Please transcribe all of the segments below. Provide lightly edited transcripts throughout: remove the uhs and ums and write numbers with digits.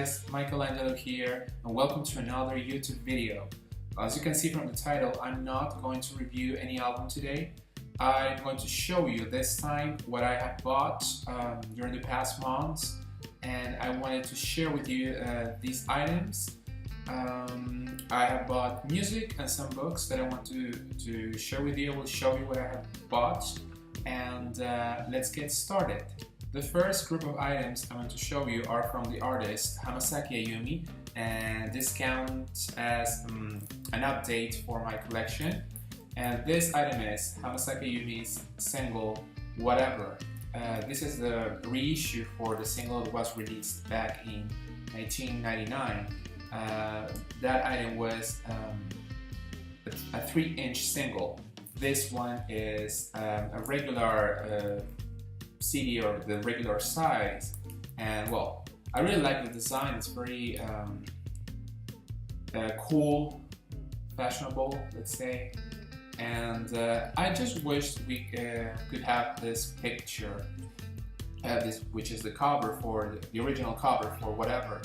guys, Michelangelo here, and welcome to another YouTube video. As you can see from the title, I'm not going to review any album today. I'm going to show you this time what I have bought during the past months, and I wanted to share with you these items. I have bought music and some books that I want to share with you. I will show you what I have bought, and let's get started. The first group of items I want to show you are from the artist Hamasaki Ayumi, and this counts as an update for my collection. And this item is Hamasaki Ayumi's single Whatever. This is the reissue for the single that was released back in 1999. That item was a 3-inch single. This one is a regular CD or the regular size, and well, I really like the design. It's very cool, fashionable, let's say, and I just wish we could have this picture, which is the cover for the original cover for Whatever,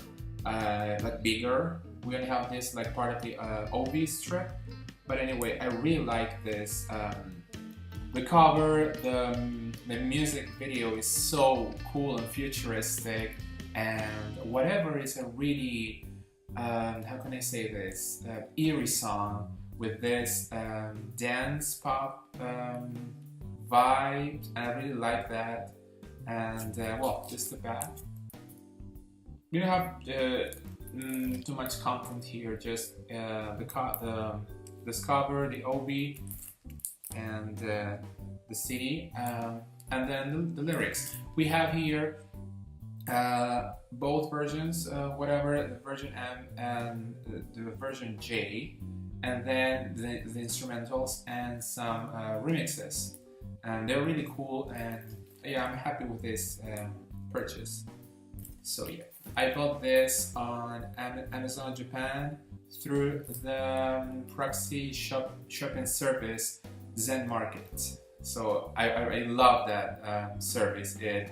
like bigger. We only have this like part of the OV strip, but anyway, I really like this. The cover, the music video is so cool and futuristic, and Whatever is a really, how can I say this, eerie song with this dance pop vibe, and I really like that. And well, just the back. We don't have too much content here, just this cover, the OB, and the CD, and then the lyrics. We have here both versions, Whatever, the version M and the version J, and then the instrumentals and some remixes, and they're really cool, and yeah, I'm happy with this purchase. So yeah, I bought this on Amazon Japan through the proxy shopping service Zen Market. So I love that service. It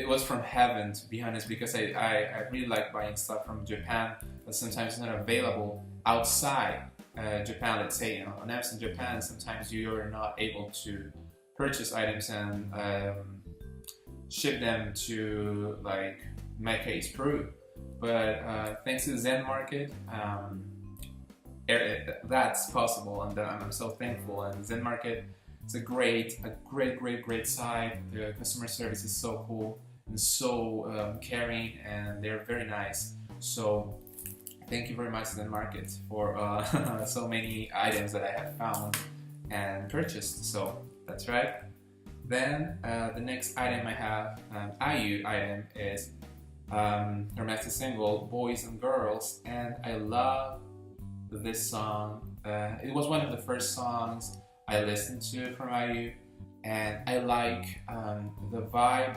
was from heaven, to be honest, because I really like buying stuff from Japan, but sometimes it's not available outside Japan. Let's say on Amazon Japan, sometimes you are not able to purchase items and ship them to, like in my case, Peru. But thanks to Zen Market, that's possible, and I'm so thankful. And Zen Market is a great site. The customer service is so cool and so caring, and they're very nice. So thank you very much, Zen Market, for so many items that I have found and purchased. So that's right. Then the next item I have, IU item, is her master single Boys and Girls, and I love this song. It was one of the first songs I listened to from IU, and I like the vibe,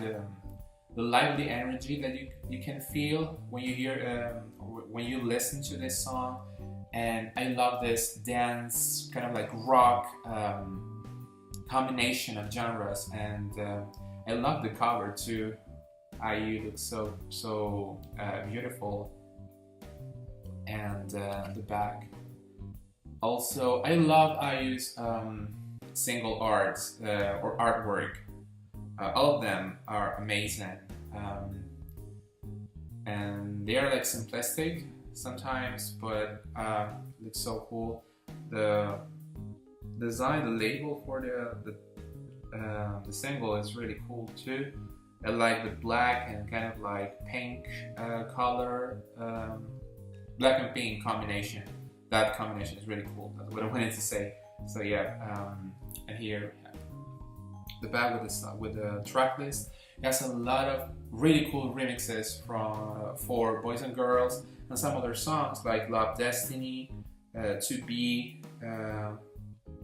the lively energy that you can feel when you hear when you listen to this song. And I love this dance, kind of like rock combination of genres, and I love the cover too. IU looks so beautiful, and the back. Also, I love IU's single arts or artwork. All of them are amazing, and they are like simplistic sometimes, but look so cool. The design, the label for the single is really cool too. I like the black and kind of like pink color, black and pink combination. That combination is really cool. That's what I wanted to say. So yeah, and here we have the back with the track list. It has a lot of really cool remixes for Boys and Girls and some other songs like Love Destiny, To Be,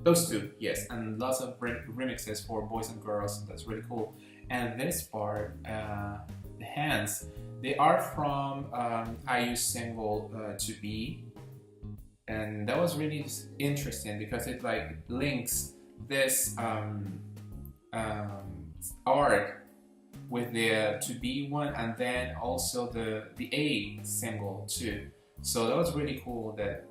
those two, yes, and lots of remixes for Boys and Girls. That's really cool. And this part, the hands, they are from IU's single To Be, and that was really interesting because it like links this art with the To Be one, and then also the A single too. So that was really cool that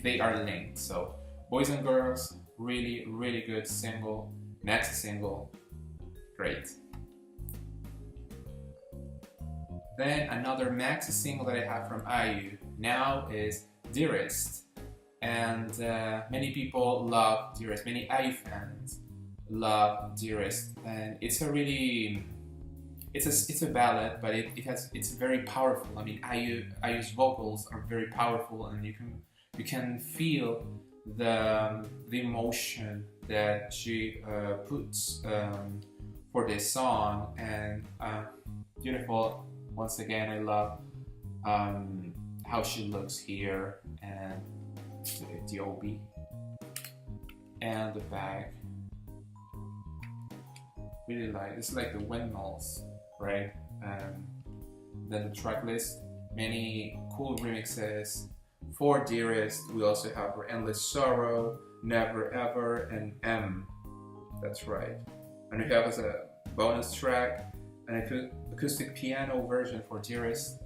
they are linked. So Boys and Girls, really, really good single, maxi single, great. Then another maxi single that I have from IU now is Dearest. And many people love Dearest, many IU fans love Dearest. And it's a really, it's a ballad, but it's very powerful. I mean, IU's vocals are very powerful, and you can feel the emotion that she puts for this song, and beautiful. Once again, I love how she looks here, and the OB and the back. Really like, it's like the windmills, right? Then the track list, many cool remixes. For Dearest, we also have For Endless Sorrow, Never Ever, and M. That's right. And we have as a bonus track an acoustic piano version for Dearest.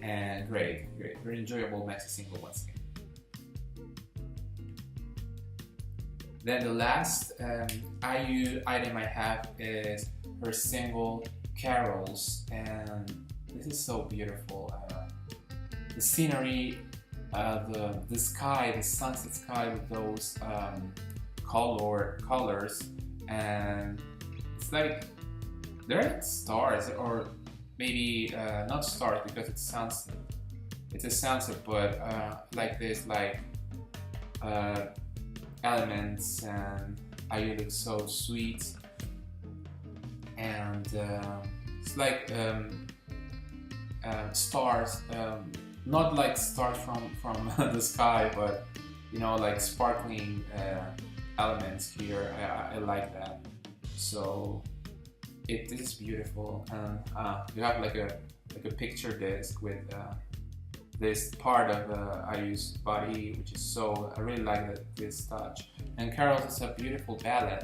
And great, very enjoyable maxi single once again. Then the last IU item I have is her single Carols, and this is so beautiful. The scenery, the sky, the sunset sky with those colors, and it's like they're like stars, or maybe not stars because it's sunset. It's a sunset, but like this, like elements, and IU looks so sweet, and it's like stars, not like stars from the sky, but you know, like sparkling elements here. I like that. So this is beautiful, and you have like a picture disc with this part of IU's body, which is so, I really like this touch. And Carols is a beautiful ballad,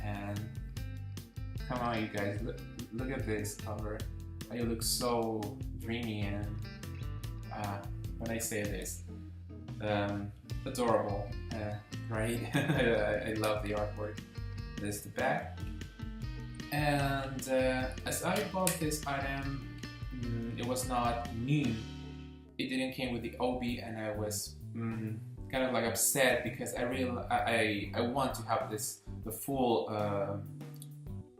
and come on you guys, look at this cover. IU looks so dreamy, and when I say this, adorable, right? I love the artwork. This is the back, and as I bought this item, it was not new. It didn't came with the OB, and I was kind of like upset because I want to have the full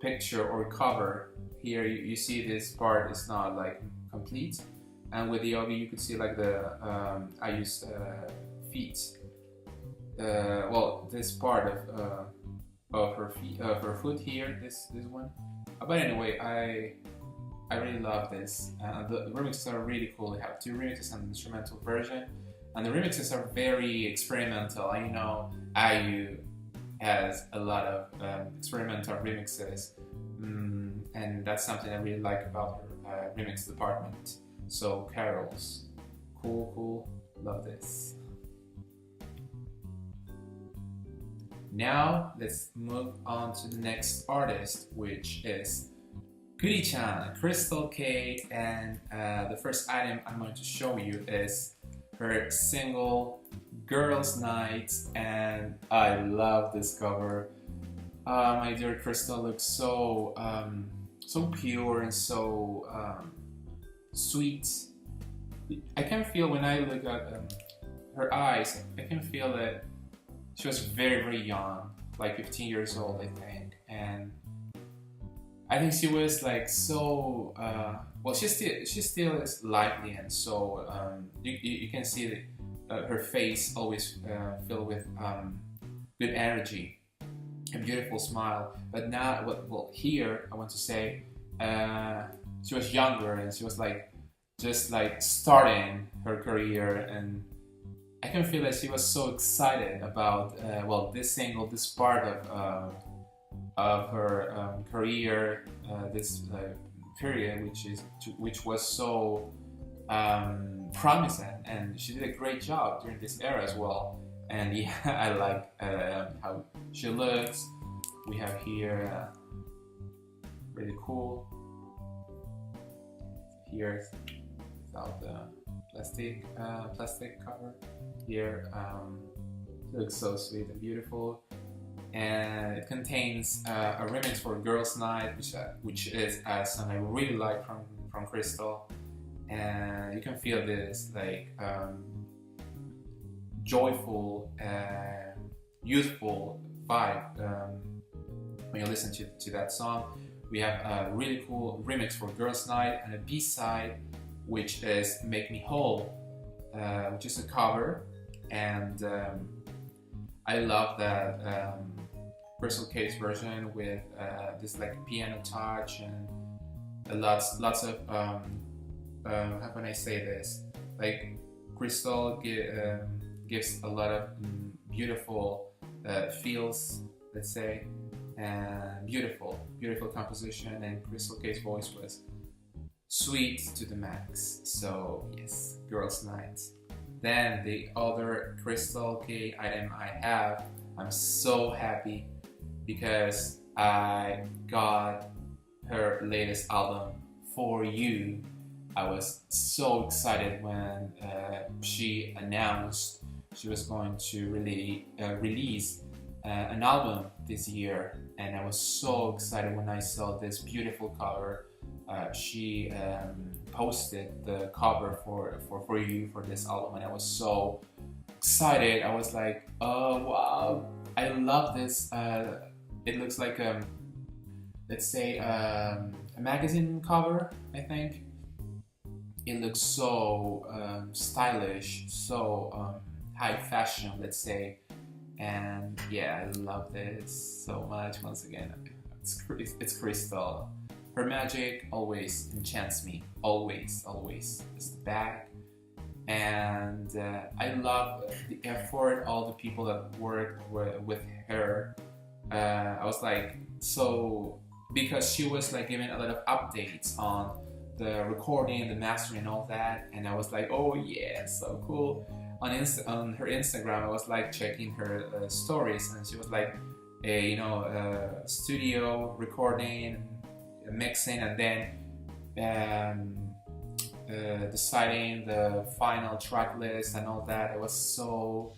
picture or cover. Here you see this part is not like complete, and with the OB you could see like the IU's feet. Well, this part of her feet, her foot here, this one. But anyway, I really love this. The remixes are really cool. They have two remixes and an instrumental version, and the remixes are very experimental. I know IU has a lot of experimental remixes, and that's something I really like about her remix department. So Carols, cool, love this. Now let's move on to the next artist, which is Kuri-chan, Crystal K, and the first item I'm going to show you is her single Girls Night, and I love this cover. My dear Crystal looks so so pure and so sweet. I can feel when I look at her eyes, I can feel that she was very young, like 15 years old, I think, and I think she was like so, well, she still is lively, and so you can see that her face always filled with good energy, a beautiful smile. But now, well, here I want to say she was younger, and she was like just like starting her career, and I can feel that she was so excited about well, this single, this part of her career, this period, which was so promising, and she did a great job during this era as well. And yeah, I like how she looks. We have here really cool. Here, without the plastic cover. Here, it looks so sweet and beautiful. And it contains a remix for Girls Night, which is a song I really like from Crystal. And you can feel this like joyful, youthful vibe when you listen to that song. We have a really cool remix for Girls Night and a B-side, which is Make Me Whole, which is a cover. And I love that Crystal Kate's version with this like piano touch and lots of how can I say this? Like Crystal gives a lot of beautiful feels, let's say, and beautiful composition, and Crystal Kate's voice was sweet to the max. So yes, Girls Night. Then the other Crystal K item I have, I'm so happy because I got her latest album, For You. I was so excited when she announced she was going to really release an album this year, and I was so excited when I saw this beautiful cover. She posted the cover for You for this album, and I was so excited. I was like, oh wow, I love this. It looks like let's say a magazine cover, I think. It looks so stylish, so high fashion, let's say. And yeah, I love this so much. Once again, it's Crystal. Her magic always enchants me. Always. It's the bag. And I love the effort, all the people that worked with her. I was like, so, because she was like giving a lot of updates on the recording, the mastering and all that. And I was like, oh yeah, so cool. On her Instagram, I was like checking her stories, and she was like, studio recording, mixing, and then deciding the final track list and all that. It was so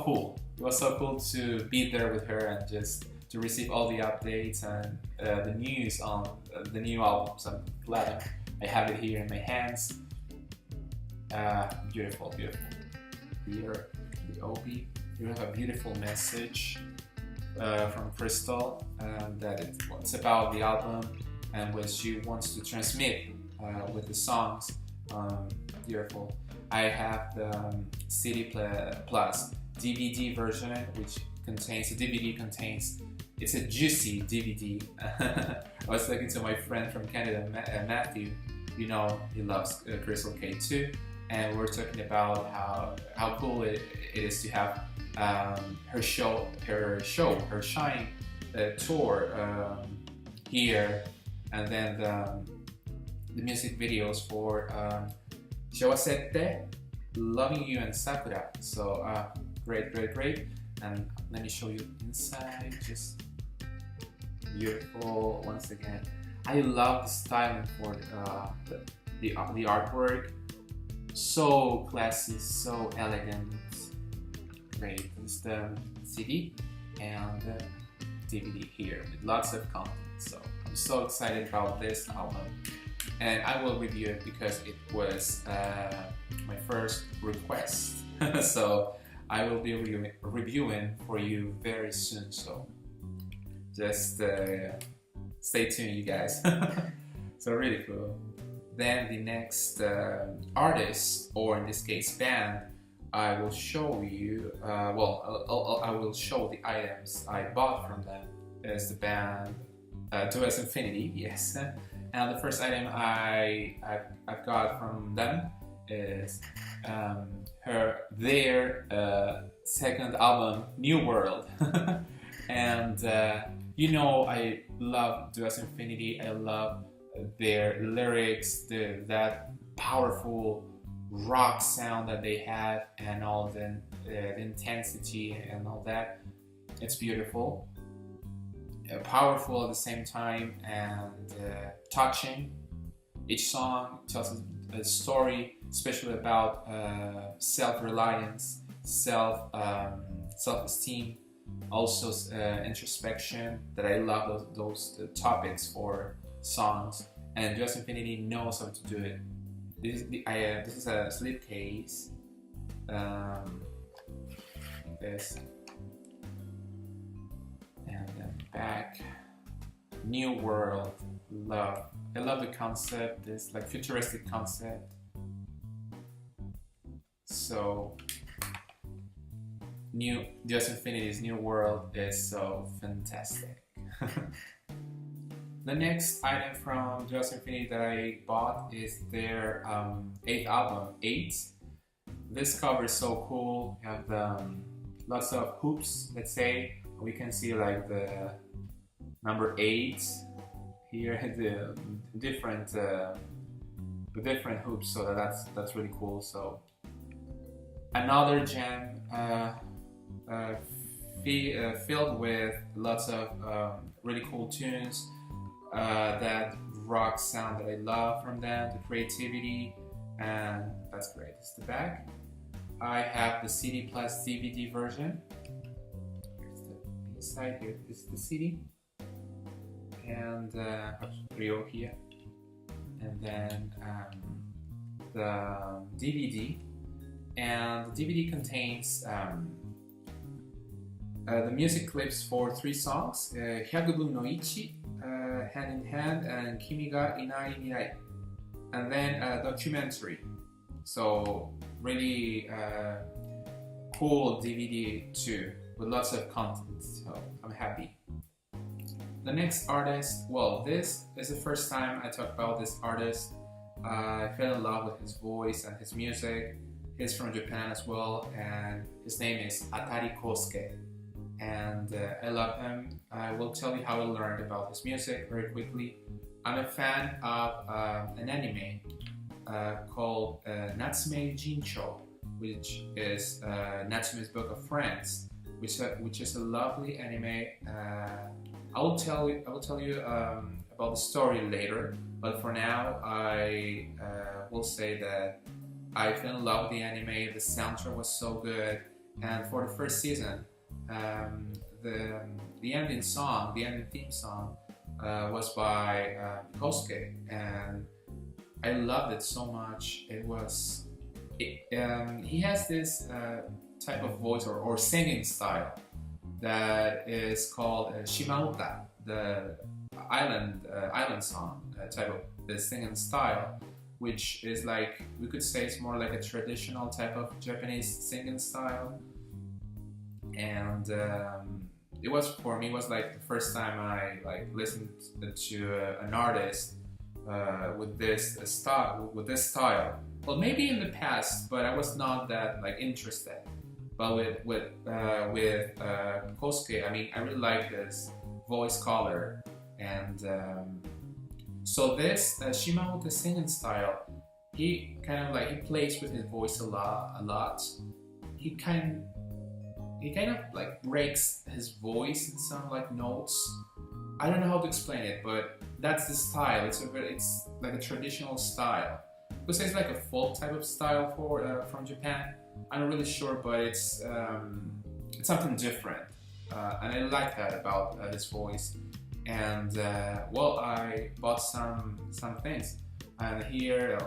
cool. It was so cool to be there with her and just to receive all the updates and the news on the new albums. I'm glad I have it here in my hands. Beautiful. Here, the OP. You have a beautiful message from Crystal that it's about the album and what she wants to transmit with the songs. Beautiful. I have the CD Plus DVD version, which contains it's a juicy DVD. I was talking to my friend from Canada, Matthew. You know, he loves Crystal K too, and we're talking about how cool it is to have her Shine tour here, and then the music videos for Shawasete, Loving You, and Sakura. So great. And let me show you inside. Just beautiful. Once again, I love the styling for the artwork. So classy, so elegant. Great. This is the CD and the DVD here with lots of content. So I'm so excited about this album, and I will review it because it was my first request. So I will be reviewing for you very soon. So just stay tuned, you guys. So really cool. Then the next artist, or in this case band, I will show you, I will show the items I bought from them. Is the band Dearest Infinity, yes. And the first item I've got from them is their second album, New World. And you know, I love Dearest Infinity. I love their lyrics, that powerful rock sound that they have, and all the intensity and all that. It's beautiful. powerful at the same time and touching. Each song tells a story, especially about self-reliance, self-esteem, also introspection. That I love those topics for songs, and Just Infinity knows how to do it. This is a slipcase. Like this, and then back. New world, love. I love the concept. This like futuristic concept. So Just Infinity's new world is so fantastic. The next item from Just Infinity that I bought is their 8th album, 8. This cover is so cool. You have lots of hoops, let's say. We can see like the number 8 here, the different hoops, so that's really cool. So another gem filled with lots of really cool tunes, that rock sound that I love from them, the creativity, and that's great. This is the back. I have the CD plus DVD version. Here's the inside. Here is the CD, and Rio here, and then the DVD. And the DVD contains the music clips for 3 songs: Hyagubun no Ichi, Hand in Hand, and Kimi ga Inai Mirai, and then a documentary. So really cool DVD too, with lots of content, so I'm happy. The next artist, well, this is the first time I talk about this artist. I fell in love with his voice and his music. He's from Japan as well, and his name is Atari Kosuke, and I love him. I will tell you how I learned about his music very quickly. I'm a fan of an anime called Natsume Jincho, which is Natsume's Book of Friends, which is a lovely anime. I will tell you about the story later, but for now I will say that I fell in love with the anime. The soundtrack was so good, and for the first season, the ending theme song was by Kosuke, and I loved it so much. He has this type of voice or singing style that is called Shimauta, the island song type of the singing style, which is like, we could say it's more like a traditional type of Japanese singing style. And it was, for me, was like the first time I like listened to an artist with this style. Well, maybe in the past, but I was not that like interested. But with Kosuke, I mean, I really like his voice color, and so this Shimauta singing style, he kind of like, he plays with his voice a lot. He kind of like breaks his voice in some like notes. I don't know how to explain it, but that's the style. It's like a traditional style. Because it's like a folk type of style from Japan. I'm not really sure, but it's something different, and I like that about his voice. And well, I bought some things, and here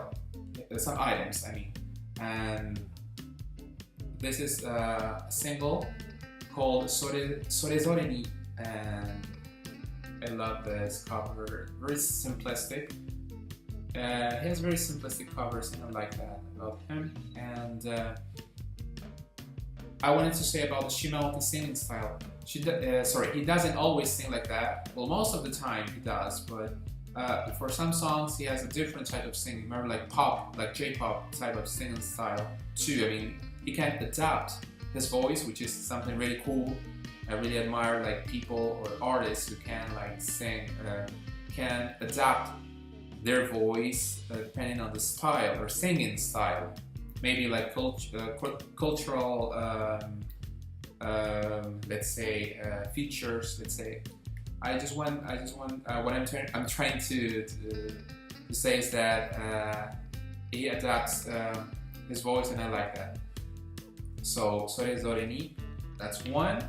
some items. I mean, and this is a single called Sorezore ni, and I love this cover. Very simplistic. He has very simplistic covers, and I like that about him. And I wanted to say about the Shimauta singing style. He doesn't always sing like that. Well, most of the time he does, but for some songs he has a different type of singing. Remember, like pop, like J-pop type of singing style too. I mean, he can adapt his voice, which is something really cool. I really admire like people or artists who can like sing, can adapt their voice depending on the style or singing style. Maybe like cultural, let's say, features, let's say. What I'm trying to say is that he adapts his voice, and I like that. So Sorezore ni, that's one.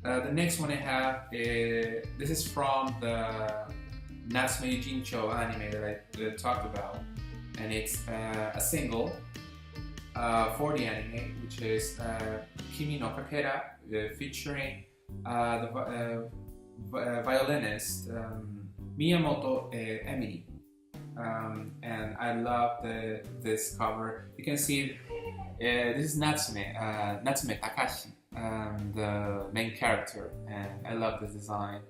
The next one I have is, this is from the Natsume友人帳 anime that I talked about, and it's a single for the anime, which is Kimi no Kakera, featuring the violinist Miyamoto Emily. And I love this cover. You can see this is Natsume Takashi, the main character, and I love the design.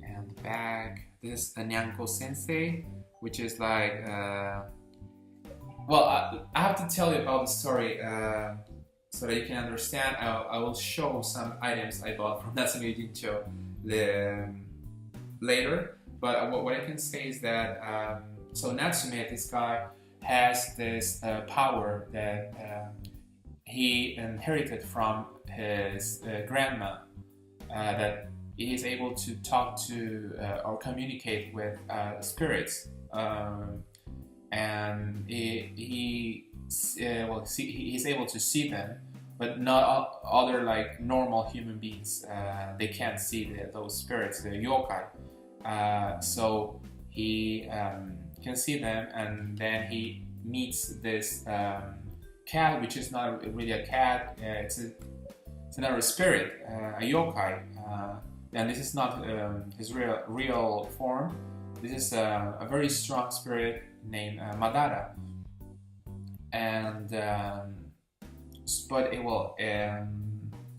And the back, this is a Nyanko Sensei, which is like, well, I have to tell you about the story so that you can understand. I will show some items I bought from Natsume友人帳later. But what I can say is that, so Natsume, this guy, has this power that he inherited from his grandma, that he is able to talk to or communicate with spirits, and he's able to see them, but not other like normal human beings. They can't see those spirits, the yokai. So he can see them, and then he meets this cat, which is not really a cat. It's another spirit, a yokai, and this is not his real form. This is a very strong spirit named Madara, and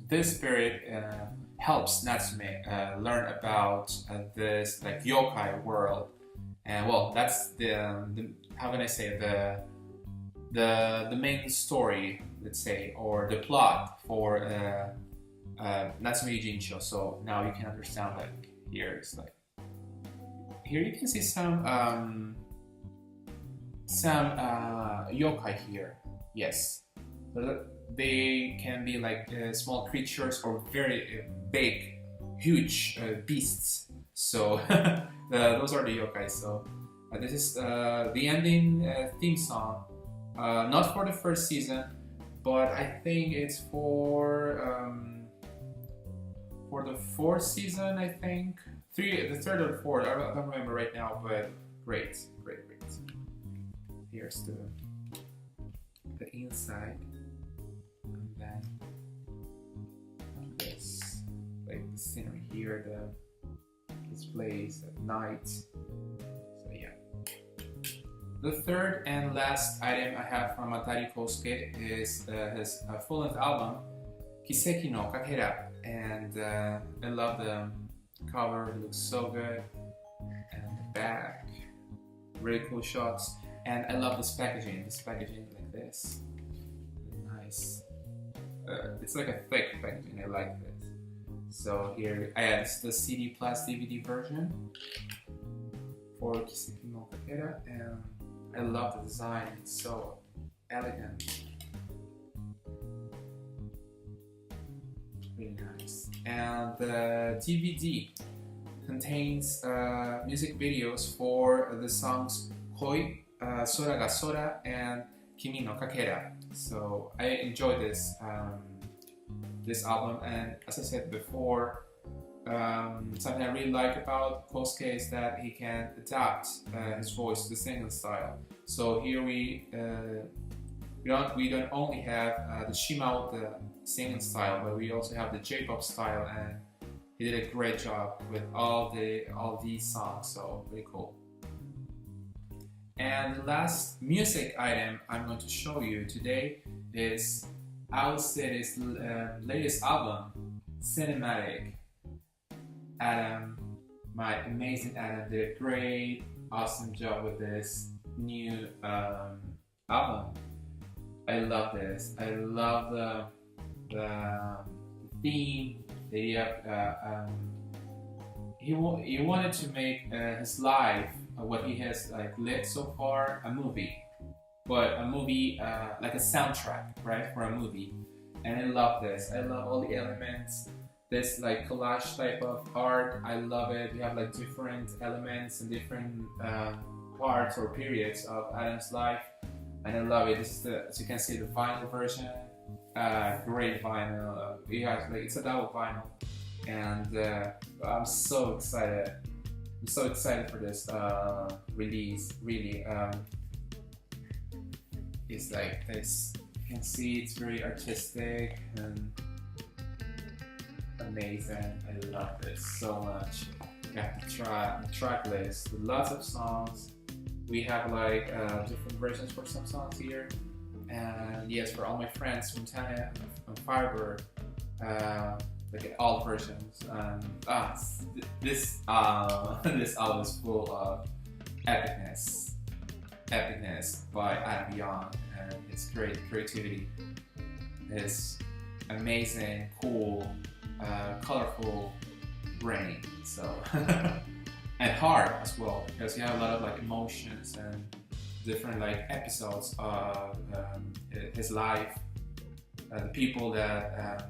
this spirit helps Natsume learn about this like yokai world, and well, that's the how can I say, the main story, let's say, or the plot for Natsume友人帳. So now you can understand, like, here it's like, here you can see some yokai here. Yes, they can be like small creatures or very big, huge beasts. So those are the yokai. So this is the ending theme song. Not for the first season, but I think it's for the fourth season. I think the third or fourth. I don't remember right now, but great. Here's the inside, and then this, like the scenery here, this place at night. So yeah. The third and last item I have from Atari Kosuke is his full-length album, Kiseki no Kakera, and I love the cover. It looks so good, and the back, really cool shots, and I love this packaging. This packaging like this, really nice. It's like a thick packaging. I like this. So here, it's the CD plus DVD version for Kiseki no Kakera, and I love the design. It's so elegant, really nice. And the DVD contains music videos for the songs Koi, Sora ga Sora, and Kimi no Kakera. So I enjoy this album, and as I said before, something I really like about Kosuke is that he can adapt his voice to the singing style. So here we don't only have the Shimao, the singing style, but we also have the J-pop style, and he did a great job with all these songs. So really cool. And the last music item I'm going to show you today is Alcide's latest album, Cinematic. Adam, my amazing Adam, did a great, awesome job with this new album. I love this. I love the theme. He wanted to make his life, what he has like lived so far, a movie, but a movie like a soundtrack, right, for a movie. And I love this. I love all the elements. this like collage type of art. I love it. We have like different elements and different parts or periods of Adam's life, and I love it. This is the, as you can see, the vinyl version. Great vinyl. It has like, it's a double vinyl, and I'm so excited. I'm so excited for this release. Really, it's like this. You can see it's very artistic and amazing. I love this so much. You have to try the track list with lots of songs. We have like different versions for some songs here, and yes, for all my friends from Tana and Firebird, like all versions. This this album is full of epicness by Adam Young, and his great creativity. His amazing, cool, colorful brain. So and hard as well, because you have a lot of like emotions and different like episodes of his life, the people that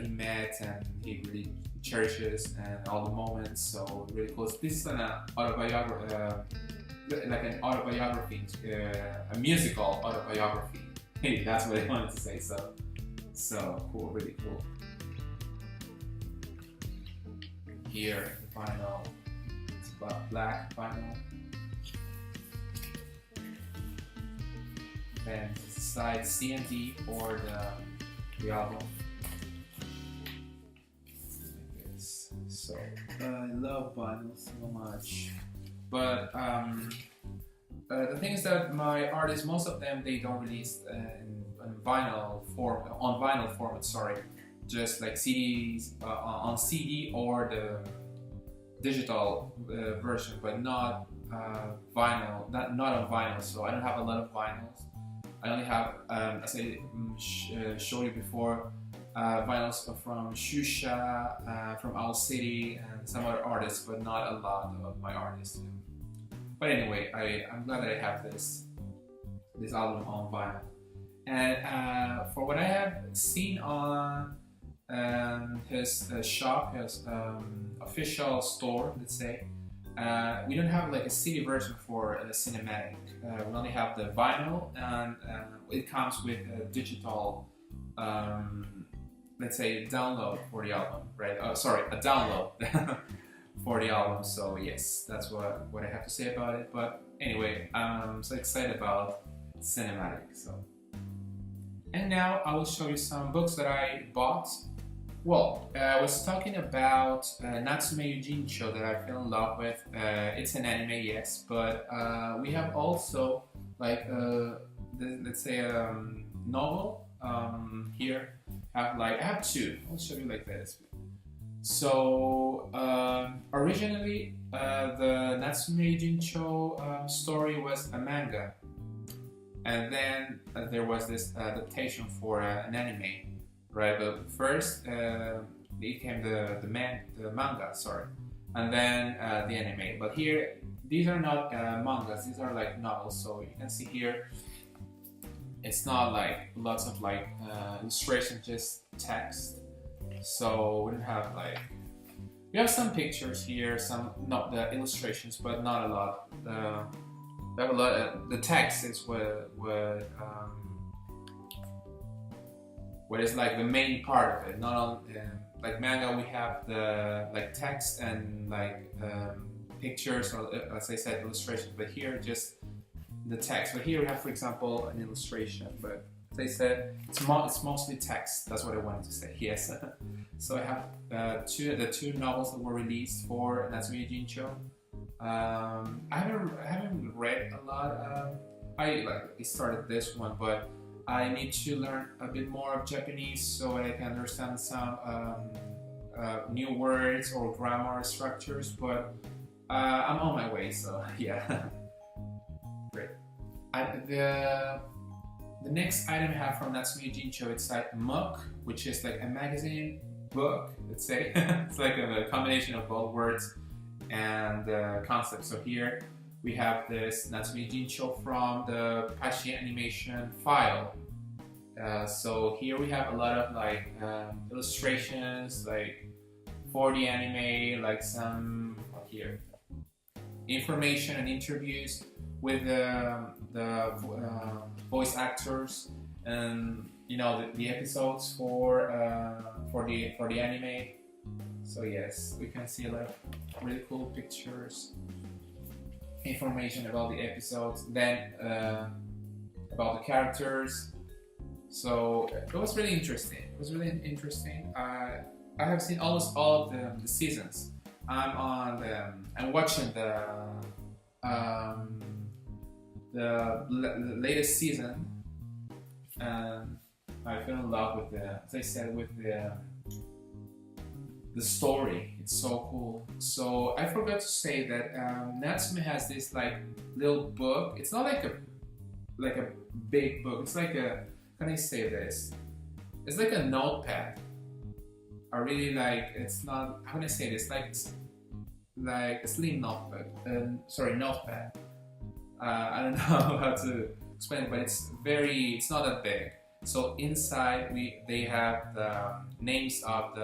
he met and he really cherishes, and all the moments. So really close. This is an autobiography, like an autobiography, a musical autobiography. Hey, that's what I wanted to say. So cool, really cool. Here, the vinyl. It's black vinyl. Then it's the side C and D for the album. Like this. So I love vinyl so much, but the thing is that my artists, most of them, they don't release in vinyl form, on vinyl format. Sorry, just like CDs on CD or the digital version, but not vinyl. Not on vinyl. So I don't have a lot of vinyls. I only have, as I showed you before, vinyls from Shusha, from Owl City, and some other artists, but not a lot of my artists. But anyway, I'm glad that I have this album on vinyl. And for what I have seen on his shop, his official store, let's say, we don't have like a CD version for a cinematic. We only have the vinyl, and it comes with a digital, let's say, download for the album, right? Oh, sorry, a download for the album. So yes, that's what I have to say about it. But anyway, I'm so excited about cinematic. So, and now I will show you some books that I bought. Well, I was talking about Natsume友人帳that I fell in love with. It's an anime, yes, but we have also like let's say a novel here. I have two. I'll show you like this. So originally the Natsume友人帳story was a manga, and then there was this adaptation for an anime. Right, but first it came the manga, sorry, and then the anime. But here, these are not mangas; these are like novels. So you can see here, it's not like lots of like illustration, just text. So we don't have like, we have some pictures here, some not the illustrations, but not a lot. We have a lot. The text is what is like the main part of it. Not on like manga, we have the like text and like pictures, or as I said, illustrations. But here, just the text. But here we have, for example, an illustration. But as I said, it's mostly text. That's what I wanted to say. Yes. So I have the two novels that were released for Natsume友人帳. I haven't read a lot. I started this one, but I need to learn a bit more of Japanese so I can understand some new words or grammar structures, but I'm on my way, so yeah. Great. The next item I have from Natsume友人帳, it's like MOOC, which is like a magazine book, let's say. It's like a combination of both words and concepts. So here we have this Natsume友人帳from the Pashi animation file, So here we have a lot of like illustrations, like for the anime, like some here information and interviews with the voice actors, and you know the episodes for the anime. So yes, we can see a lot of really cool pictures, information about the episodes, then about the characters. So it was really interesting. It was really interesting. I have seen almost all of the seasons. I'm watching the latest season, and I fell in love with as I said, with the story. It's so cool. So I forgot to say that Natsume has this like little book. It's not like a big book. It's like a, how can I say this? It's like a notepad. I really like. It's not. How can I say this? Like a slim notepad. Sorry, notepad. I don't know how to explain it, but it's very. It's not that big. So inside they have the names of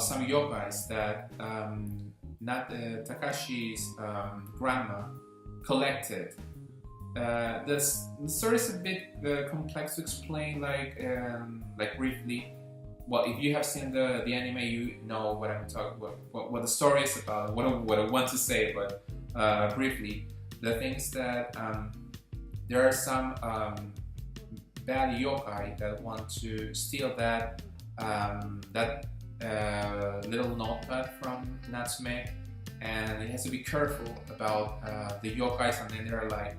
some yokais that Takashi's grandma collected. The story is a bit complex to explain, like briefly. Well, if you have seen the anime, you know what I'm talking about, what the story is about, what I want to say. But briefly, the thing is that there are some bad yokai that want to steal that little notepad from Natsume, and it has to be careful about the yokais. And then there are like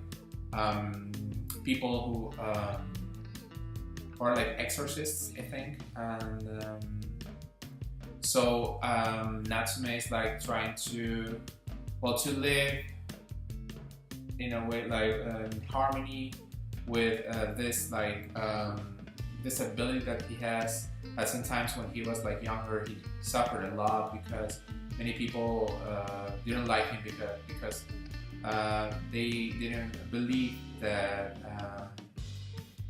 people who are like exorcists, I think, and so Natsume is like trying to live in a way like in harmony with this like this ability that he has. Sometimes when he was like younger, he suffered a lot because many people didn't like him because they didn't believe that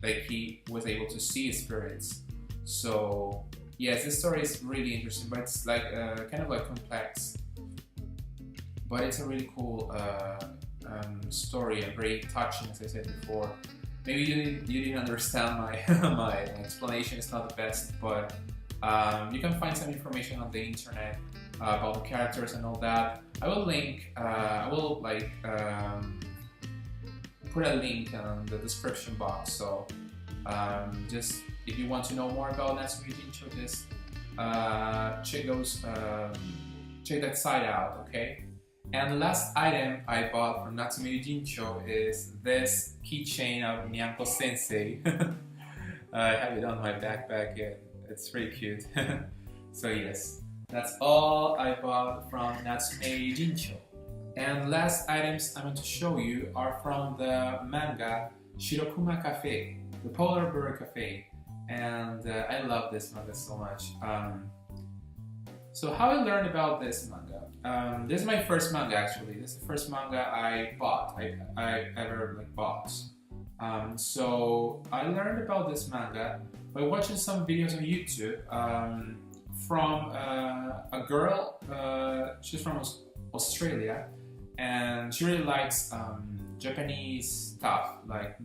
like he was able to see spirits. So yes, this story is really interesting, but it's like kind of like complex. But it's a really cool story and very touching, as I said before. Maybe you didn't understand my my explanation. It's not the best, but you can find some information on the internet about the characters and all that. I will link. I will like put a link in the description box. So just if you want to know more about Natsume Yojincho, just check that site out. Okay. And the last item I bought from Natsume Yojincho is this keychain of Nyanko Sensei. I have it on my backpack and it's pretty cute. So yes, that's all I bought from Natsume Yojincho. And last items I'm going to show you are from the manga Shirokuma Cafe, the Polar Bear Cafe. And I love this manga so much. So how I learned about this manga? This is my first manga actually. This is the first manga I bought. I ever like bought. So I learned about this manga by watching some videos on YouTube from a girl. She's from Australia, and she really likes Japanese stuff like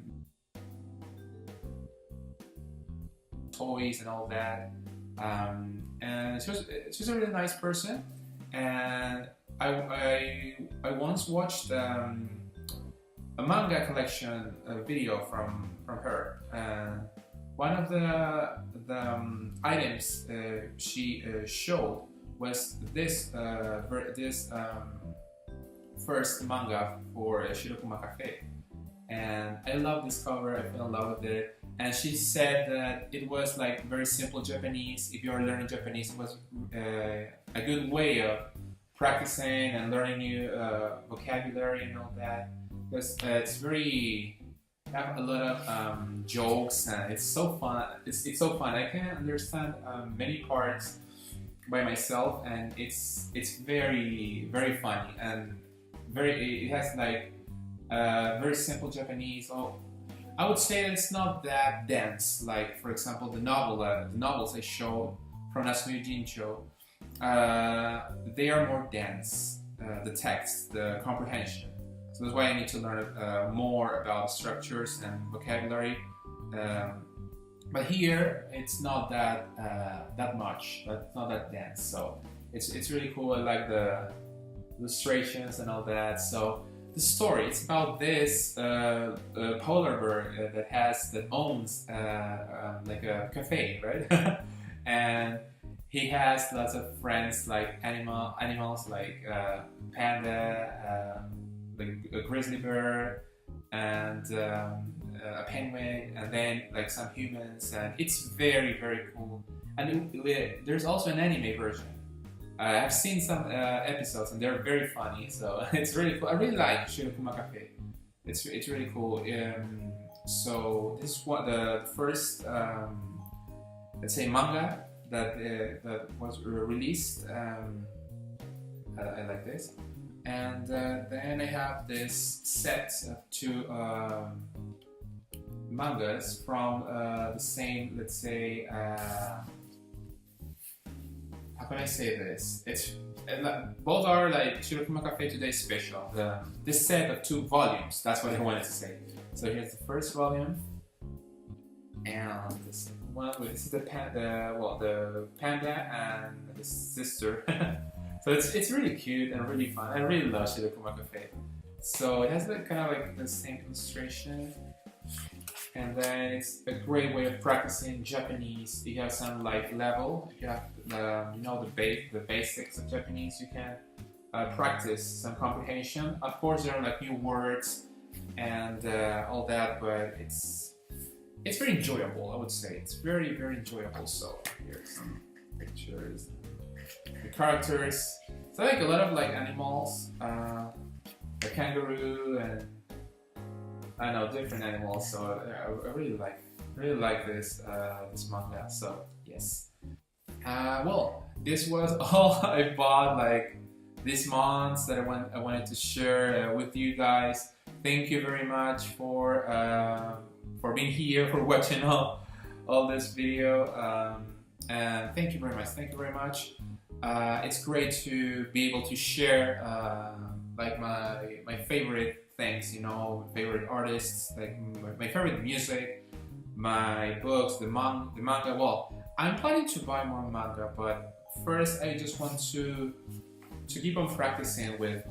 toys and all that. And she's a really nice person, and I once watched a manga collection video from her. One of the items she showed was this first manga for Shirokuma Cafe, and I love this cover. I fell in love with it. And she said that it was like very simple Japanese. If you're learning Japanese, it was a good way of practicing and learning new vocabulary and all that. Because it's very, have a lot of jokes and it's so fun. It's so fun. I can understand many parts by myself, and it's very funny and it has like very simple Japanese. Oh, I would say that it's not that dense. Like, for example, the novels I showed from Natsume Jincho, they are more dense. The text, the comprehension. So that's why I need to learn more about structures and vocabulary. But here it's not that much. It's not that dense. So it's really cool. I like the illustrations and all that. So the story, it's about this polar bear that owns like a cafe, right? And he has lots of friends, like animals like panda, like a grizzly bear, and a penguin, and then like some humans, and it's very cool. And there's also an anime version. I've seen some episodes, and they're very funny, so it's really cool. I really like Shirokuma Cafe. It's really cool. So this is what the first, let's say, manga that was released. I like this, and then I have this set of two mangas from the same, let's say. How can I say this? Both are like Shirokuma Cafe Today Special. This set of 2 volumes, that's what I wanted to say. So here's the first volume, and the second one. This is the panda and his sister. So it's really cute and really fun. I really love Shirokuma Cafe. So it has kind of like the same illustration. And then it's a great way of practicing Japanese. You have some like level. You have the basics of Japanese. You can practice some comprehension. Of course, there are like new words and all that, but it's very enjoyable. I would say it's very enjoyable. So here's some pictures, the characters. So like a lot of like animals, a kangaroo and I know different animals, so I really like this this manga. So yes, well, this was all I bought like this month that I wanted to share with you guys. Thank you very much for being here, for watching all this video, and thank you very much. Thank you very much. It's great to be able to share like my favorite things, favorite artists, like my favorite music, my books, the manga. Well, I'm planning to buy more manga, but first I just want to keep on practicing with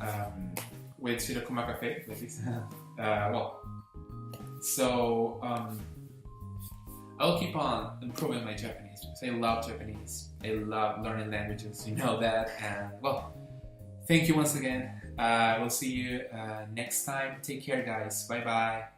Shirokuma Cafe, please. So I'll keep on improving my Japanese because I love Japanese. I love learning languages, you know that. And well, thank you once again. We'll see you next time. Take care, guys. Bye bye.